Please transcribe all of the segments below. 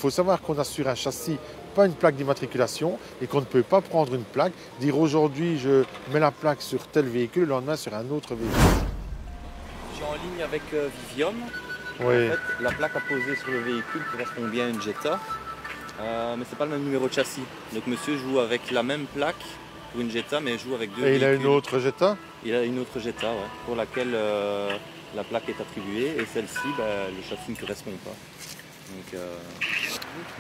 faut savoir qu'on assure un châssis, pas une plaque d'immatriculation, et qu'on ne peut pas prendre une plaque, dire aujourd'hui je mets la plaque sur tel véhicule, le lendemain sur un autre véhicule. Je suis en ligne avec Vivium. Oui. En fait, la plaque apposée sur le véhicule correspond bien à une Jetta, mais c'est pas le même numéro de châssis. Donc monsieur joue avec la même plaque pour une Jetta, mais joue avec deux Et véhicules. il a une autre Jetta? Il a une autre Jetta, ouais, pour laquelle la plaque est attribuée, et celle-ci, le châssis ne correspond pas. Donc,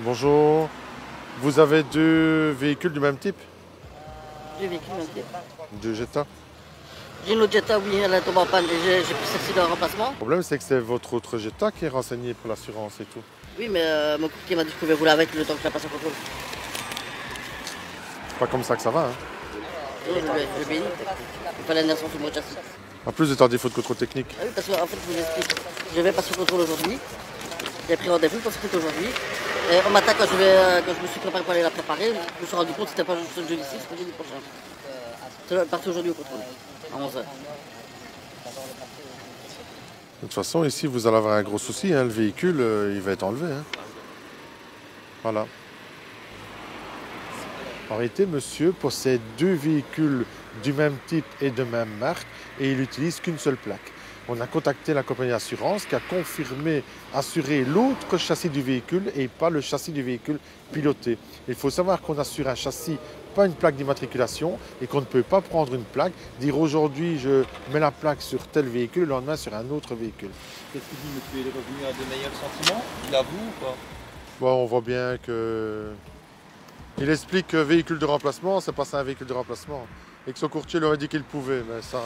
Bonjour. Vous avez deux véhicules du même type? Deux véhicules, même type. Deux Jetta? J'ai une autre Jetta, oui, elle est tombée en panne et j'ai pris celle-ci de remplacement. Le problème, c'est que c'est votre autre Jetta qui est renseigné pour l'assurance et tout. Oui, mais mon courtier m'a dit que je pouvais rouler avec le temps que je la passe en contrôle. C'est pas comme ça que ça va, hein. Oui, je lui ai dit. Il fallait une sur mon châssis. En plus de un défaut de contrôle technique. Ah oui, parce qu'en fait, je vous explique. Je vais passer au contrôle aujourd'hui. J'ai pris rendez-vous pour ce que c'était aujourd'hui. Et au matin, quand je me suis préparé pour aller la préparer, je me suis rendu compte que c'était pas juste le jeudi 6, c'était le jeudi prochain. C'est parti aujourd'hui au contrôle, à 11h. De toute façon, ici, vous allez avoir un gros souci, hein. Le véhicule, il va être enlevé, hein. Voilà. En réalité, monsieur possède deux véhicules du même type et de même marque et il n'utilise qu'une seule plaque. On a contacté la compagnie d'assurance qui a confirmé assurer l'autre châssis du véhicule et pas le châssis du véhicule piloté. Il faut savoir qu'on assure un châssis, pas une plaque d'immatriculation, et qu'on ne peut pas prendre une plaque, dire aujourd'hui je mets la plaque sur tel véhicule, le lendemain sur un autre véhicule. qu'est-ce qu'il dit, monsieur? Il est revenu à de meilleurs sentiments? Il avoue ou pas? Bon, on voit bien que... Il explique que véhicule de remplacement, c'est pas ça un véhicule de remplacement. Et que son courtier lui a dit qu'il pouvait, mais ça...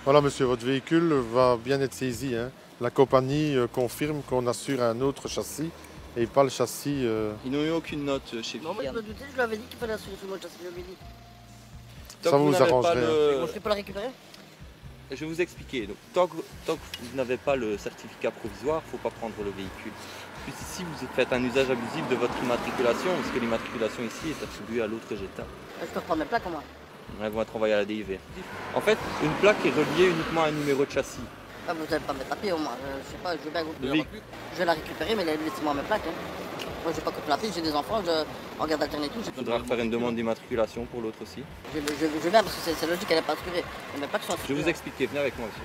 Voilà monsieur, votre véhicule va bien être saisi, hein. La compagnie confirme qu'on assure un autre châssis et pas le châssis... Ils n'ont eu aucune note chez Non, moi je me doutais, je lui avais dit qu'il fallait assurer sur mon châssis, je lui ai dit. Ça Tant que vous n'avez pas arrangerait, le- Bon, je ne peux pas la récupérer? Je vais vous expliquer. Donc, tant que vous n'avez pas le certificat provisoire, il ne faut pas prendre le véhicule. Puis ici, vous faites un usage abusif de votre immatriculation, parce que l'immatriculation ici est attribuée à l'autre Jetta. Je peux reprendre mes plaques au moins. Elles vont être envoyées à la DIV. En fait, une plaque est reliée uniquement à un numéro de châssis. Ah, vous n'allez pas me taper au moins. Je sais pas, je veux bien Le véhicule. Je vais la récupérer, mais laissez-moi mes plaques. Hein. Moi, je vais pas contre la piste, j'ai des enfants, en garde alternée et tout. Il faudra refaire une demande d'immatriculation pour l'autre aussi. Je veux bien parce que c'est logique, elle n'est pas assurée. Mais mes plaques sont Je vais assurées. vous expliquer, venez avec moi monsieur.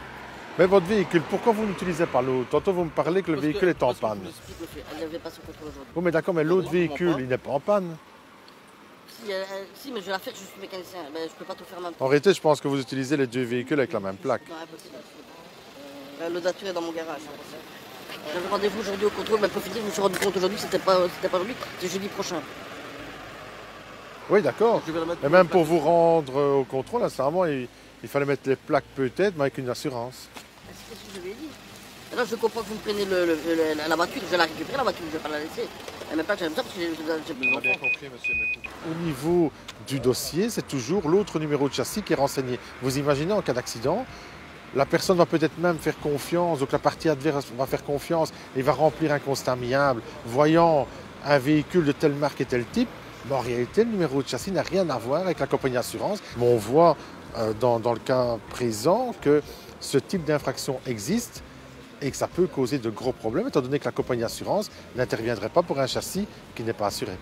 Mais votre véhicule, pourquoi vous n'utilisez pas l'autre? Tantôt vous me parlez que le Parce véhicule est en parce que je panne. vous explique, monsieur, elle devait passer au contrôle aujourd'hui. Oui mais d'accord, mais l'autre Non, véhicule, pas. il n'est pas en panne. Si, mais je vais la faire, je suis mécanicien. Mais je peux pas tout faire en même temps. En réalité, je pense que vous utilisez les deux véhicules avec la même plaque. Non, impossible. L'audature est dans mon garage. J'avais rendez-vous aujourd'hui au contrôle, mais pour finir, je me suis rendu compte aujourd'hui que c'était pas aujourd'hui, c'est jeudi prochain. Oui, d'accord. Je vais la mettre Et même pour vous rendre au contrôle, sincèrement, il fallait mettre les plaques peut-être, mais avec une assurance. C'est ce que je lui ai dit. Et là, je comprends que vous me prenez la voiture, je vais la récupérer, la voiture, je vais pas la laisser. Et même pas que j'aime ça parce que j'ai plus d'enfants. compris monsieur. Au niveau du dossier, c'est toujours l'autre numéro de châssis qui est renseigné. Vous imaginez en cas d'accident, la personne va peut-être même faire confiance, donc la partie adverse va faire confiance et va remplir un constat amiable, voyant un véhicule de telle marque et tel type. Mais en réalité, le numéro de châssis n'a rien à voir avec la compagnie d'assurance. Mais on voit dans le cas présent que ce type d'infraction existe et que ça peut causer de gros problèmes, étant donné que la compagnie d'assurance n'interviendrait pas pour un châssis qui n'est pas assuré.